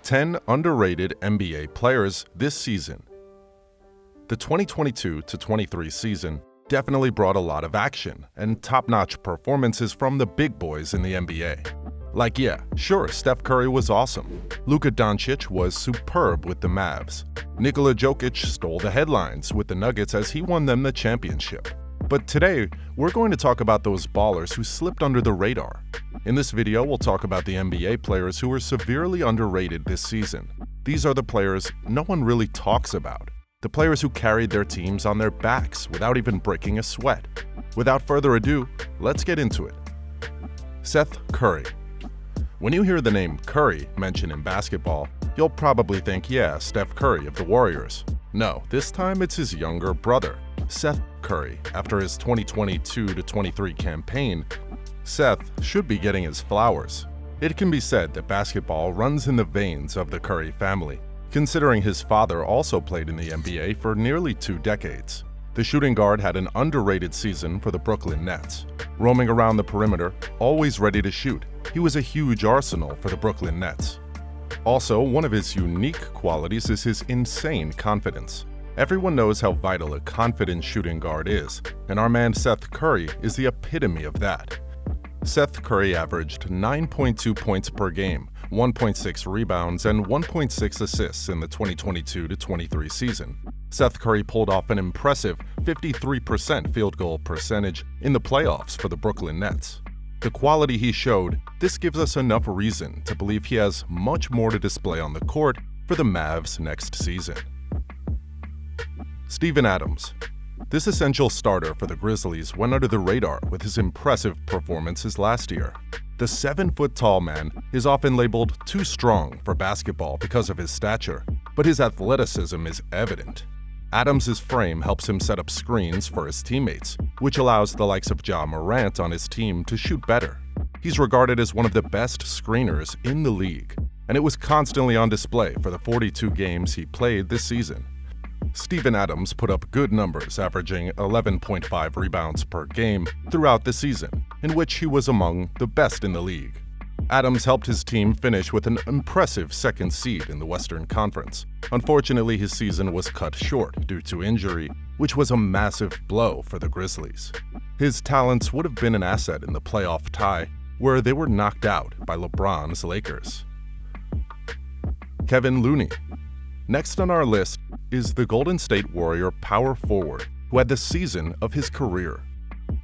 10 underrated NBA players this season. The 2022-23 season definitely brought a lot of action and top-notch performances from the big boys in the NBA. Like, yeah, sure, Steph Curry was awesome. Luka Doncic was superb with the Mavs. Nikola Jokic stole the headlines with the Nuggets as he won them the championship. But today, we're going to talk about those ballers who slipped under the radar. In this video, we'll talk about the NBA players who were severely underrated this season. These are the players no one really talks about. The players who carried their teams on their backs without even breaking a sweat. Without further ado, let's get into it. Seth Curry. When you hear the name Curry mentioned in basketball, you'll probably think, yeah, Steph Curry of the Warriors. No, this time it's his younger brother, Seth Curry. After his 2022-23 campaign, Seth should be getting his flowers. It can be said that basketball runs in the veins of the Curry family, considering his father also played in the NBA for nearly 2 decades. The shooting guard had an underrated season for the Brooklyn Nets. Roaming around the perimeter, always ready to shoot, he was a huge arsenal for the Brooklyn Nets. Also, one of his unique qualities is his insane confidence. Everyone knows how vital a confident shooting guard is, and our man Seth Curry is the epitome of that. Seth Curry averaged 9.2 points per game, 1.6 rebounds, and 1.6 assists in the 2022-23 season. Seth Curry pulled off an impressive 53% field goal percentage in the playoffs for the Brooklyn Nets. The quality he showed, this gives us enough reason to believe he has much more to display on the court for the Mavs next season. Steven Adams. This essential starter for the Grizzlies went under the radar with his impressive performances last year. The 7-foot-tall man is often labeled too strong for basketball because of his stature, but his athleticism is evident. Adams' frame helps him set up screens for his teammates, which allows the likes of Ja Morant on his team to shoot better. He's regarded as one of the best screeners in the league, and it was constantly on display for the 42 games he played this season. Steven Adams put up good numbers, averaging 11.5 rebounds per game throughout the season, in which he was among the best in the league. Adams helped his team finish with an impressive second seed in the Western Conference. Unfortunately, his season was cut short due to injury, which was a massive blow for the Grizzlies. His talents would have been an asset in the playoff tie, where they were knocked out by LeBron's Lakers. Kevon Looney. Next on our list is the Golden State Warrior power forward who had the season of his career.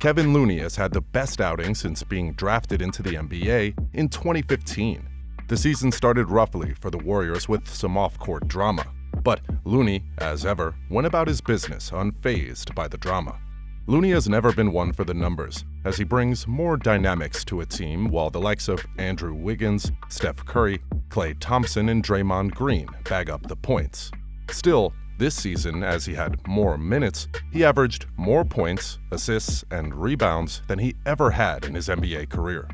Kevon Looney has had the best outing since being drafted into the NBA in 2015. The season started roughly for the Warriors with some off-court drama, but Looney, as ever, went about his business unfazed by the drama. Looney has never been one for the numbers, as he brings more dynamics to a team while the likes of Andrew Wiggins, Steph Curry, Klay Thompson, and Draymond Green bag up the points. Still, this season, as he had more minutes, he averaged more points, assists, and rebounds than he ever had in his NBA career.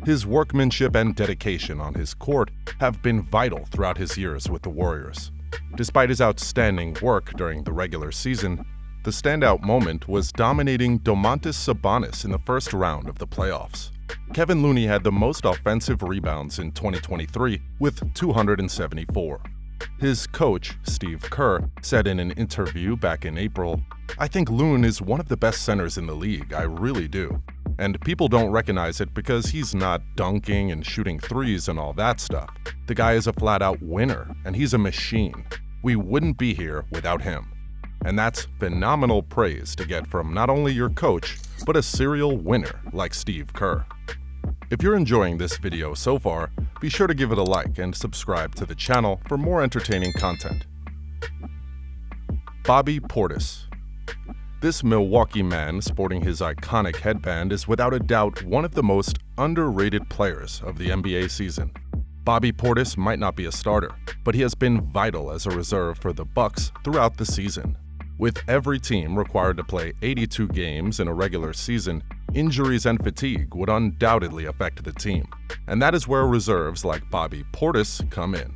His workmanship and dedication on his court have been vital throughout his years with the Warriors. Despite his outstanding work during the regular season, the standout moment was dominating Domantas Sabonis in the first round of the playoffs. Kevon Looney had the most offensive rebounds in 2023 with 274. His coach, Steve Kerr, said in an interview back in April, "I think Loon is one of the best centers in the league, I really do. And people don't recognize it because he's not dunking and shooting threes and all that stuff. The guy is a flat-out winner, and he's a machine. We wouldn't be here without him." And that's phenomenal praise to get from not only your coach, but a serial winner like Steve Kerr. If you're enjoying this video so far, be sure to give it a like and subscribe to the channel for more entertaining content. Bobby Portis. This Milwaukee man sporting his iconic headband is without a doubt one of the most underrated players of the NBA season. Bobby Portis might not be a starter, but he has been vital as a reserve for the Bucks throughout the season. With every team required to play 82 games in a regular season, injuries and fatigue would undoubtedly affect the team, and that is where reserves like Bobby Portis come in.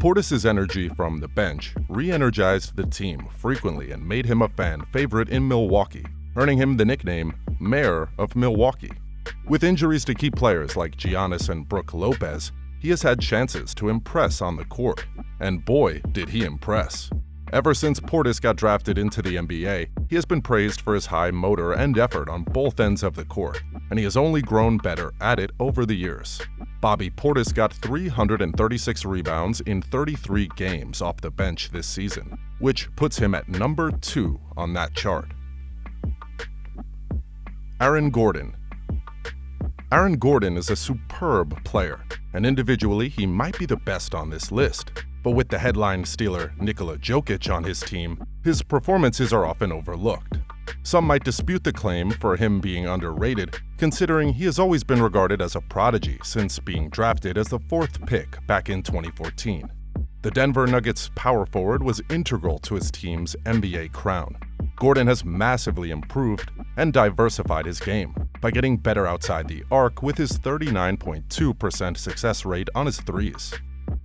Portis' energy from the bench re-energized the team frequently and made him a fan favorite in Milwaukee, earning him the nickname Mayor of Milwaukee. With injuries to key players like Giannis and Brook Lopez, he has had chances to impress on the court, and boy, did he impress. Ever since Portis got drafted into the NBA, he has been praised for his high motor and effort on both ends of the court, and he has only grown better at it over the years. Bobby Portis got 336 rebounds in 33 games off the bench this season, which puts him at number 2 on that chart. Aaron Gordon. Aaron Gordon is a superb player, and individually he might be the best on this list. But with the headline stealer Nikola Jokic on his team, his performances are often overlooked. Some might dispute the claim for him being underrated, considering he has always been regarded as a prodigy since being drafted as the 4th pick back in 2014. The Denver Nuggets power forward was integral to his team's NBA crown. Gordon has massively improved and diversified his game by getting better outside the arc with his 39.2% success rate on his threes.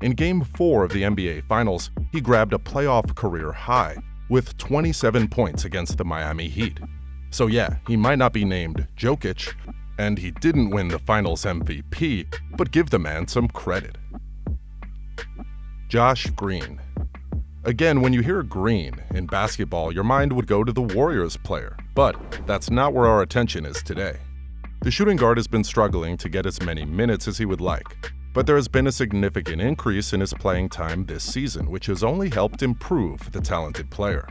In Game 4 of the NBA Finals, he grabbed a playoff career high with 27 points against the Miami Heat. So yeah, he might not be named Jokic, and he didn't win the Finals MVP, but give the man some credit. Josh Green. Again, when you hear Green in basketball, your mind would go to the Warriors player, but that's not where our attention is today. The shooting guard has been struggling to get as many minutes as he would like, but there has been a significant increase in his playing time this season, which has only helped improve the talented player.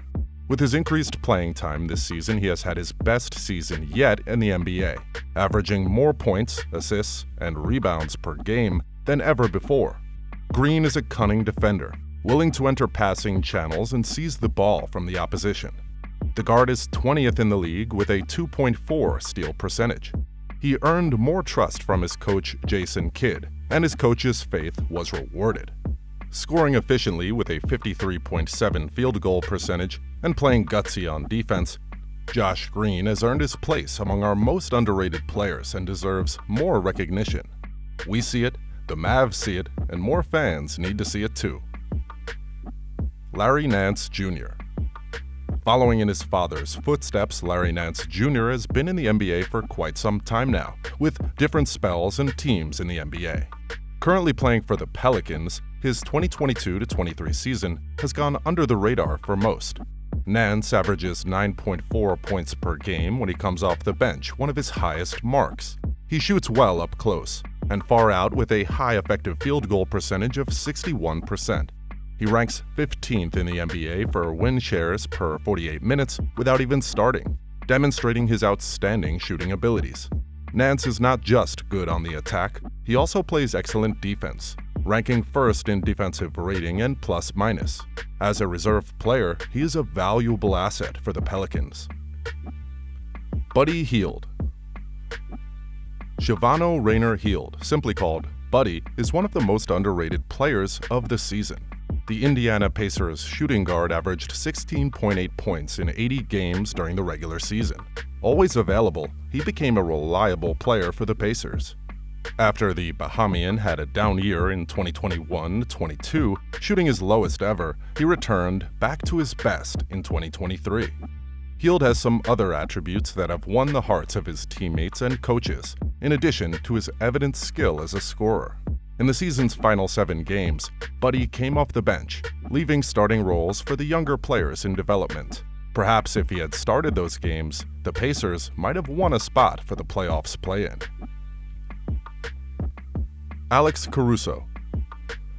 With his increased playing time this season, he has had his best season yet in the NBA, averaging more points, assists, and rebounds per game than ever before. Green is a cunning defender, willing to enter passing channels and seize the ball from the opposition. The guard is 20th in the league with a 2.4 steal percentage. He earned more trust from his coach Jason Kidd, and his coach's faith was rewarded. Scoring efficiently with a 53.7 field goal percentage and playing gutsy on defense, Josh Green has earned his place among our most underrated players and deserves more recognition. We see it, the Mavs see it, and more fans need to see it too. Larry Nance Jr. Following in his father's footsteps, Larry Nance Jr. has been in the NBA for quite some time now, with different spells and teams in the NBA. Currently playing for the Pelicans, his 2022-23 season has gone under the radar for most. Nance averages 9.4 points per game when he comes off the bench, one of his highest marks. He shoots well up close, and far out with a high effective field goal percentage of 61%. He ranks 15th in the NBA for win shares per 48 minutes without even starting, demonstrating his outstanding shooting abilities. Nance is not just good on the attack, he also plays excellent defense, ranking 1st in defensive rating and plus-minus. As a reserve player, he is a valuable asset for the Pelicans. Buddy HIELD. Shavano Raynor-Hield, simply called Buddy, is one of the most underrated players of the season. The Indiana Pacers shooting guard averaged 16.8 points in 80 games during the regular season. Always available, he became a reliable player for the Pacers. After the Bahamian had a down year in 2021-22, shooting his lowest ever, he returned back to his best in 2023. HIELD has some other attributes that have won the hearts of his teammates and coaches, in addition to his evident skill as a scorer. In the season's final 7 games, Buddy came off the bench, leaving starting roles for the younger players in development. Perhaps if he had started those games, the Pacers might have won a spot for the playoffs play-in. Alex Caruso.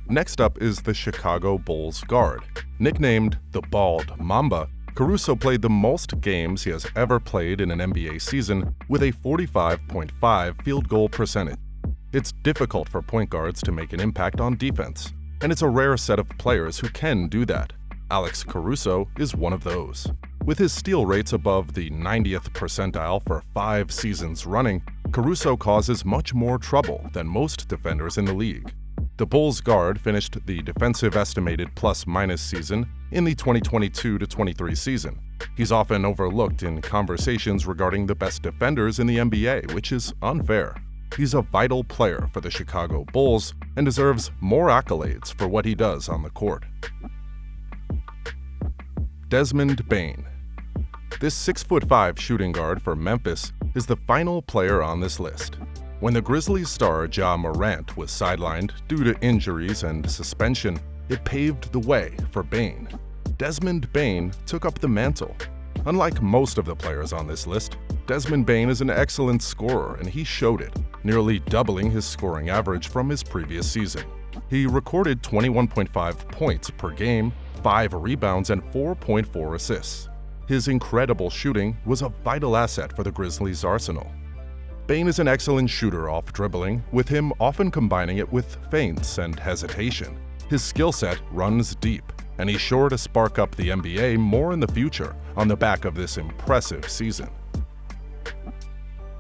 Next up is the Chicago Bulls guard. Nicknamed the Bald Mamba, Caruso played the most games he has ever played in an NBA season with a 45.5 field goal percentage. It's difficult for point guards to make an impact on defense, and it's a rare set of players who can do that. Alex Caruso is one of those. With his steal rates above the 90th percentile for 5 seasons running, Caruso causes much more trouble than most defenders in the league. The Bulls guard finished the defensive estimated plus-minus season in the 2022-23 season. He's often overlooked in conversations regarding the best defenders in the NBA, which is unfair. He's a vital player for the Chicago Bulls and deserves more accolades for what he does on the court. Desmond Bane. This 6'5" shooting guard for Memphis is the final player on this list. When the Grizzlies star Ja Morant was sidelined due to injuries and suspension, it paved the way for Bane. Desmond Bane took up the mantle. Unlike most of the players on this list, Desmond Bane is an excellent scorer, and he showed it, nearly doubling his scoring average from his previous season. He recorded 21.5 points per game, 5 rebounds, and 4.4 assists. His incredible shooting was a vital asset for the Grizzlies' arsenal. Bane is an excellent shooter off dribbling, with him often combining it with feints and hesitation. His skill set runs deep, and he's sure to spark up the NBA more in the future on the back of this impressive season.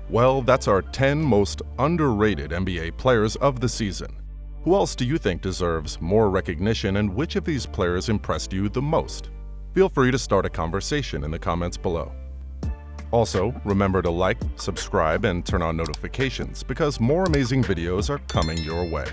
Well, that's our 10 most underrated NBA players of the season. Who else do you think deserves more recognition, and which of these players impressed you the most? Feel free to start a conversation in the comments below. Also, remember to like, subscribe, and turn on notifications because more amazing videos are coming your way.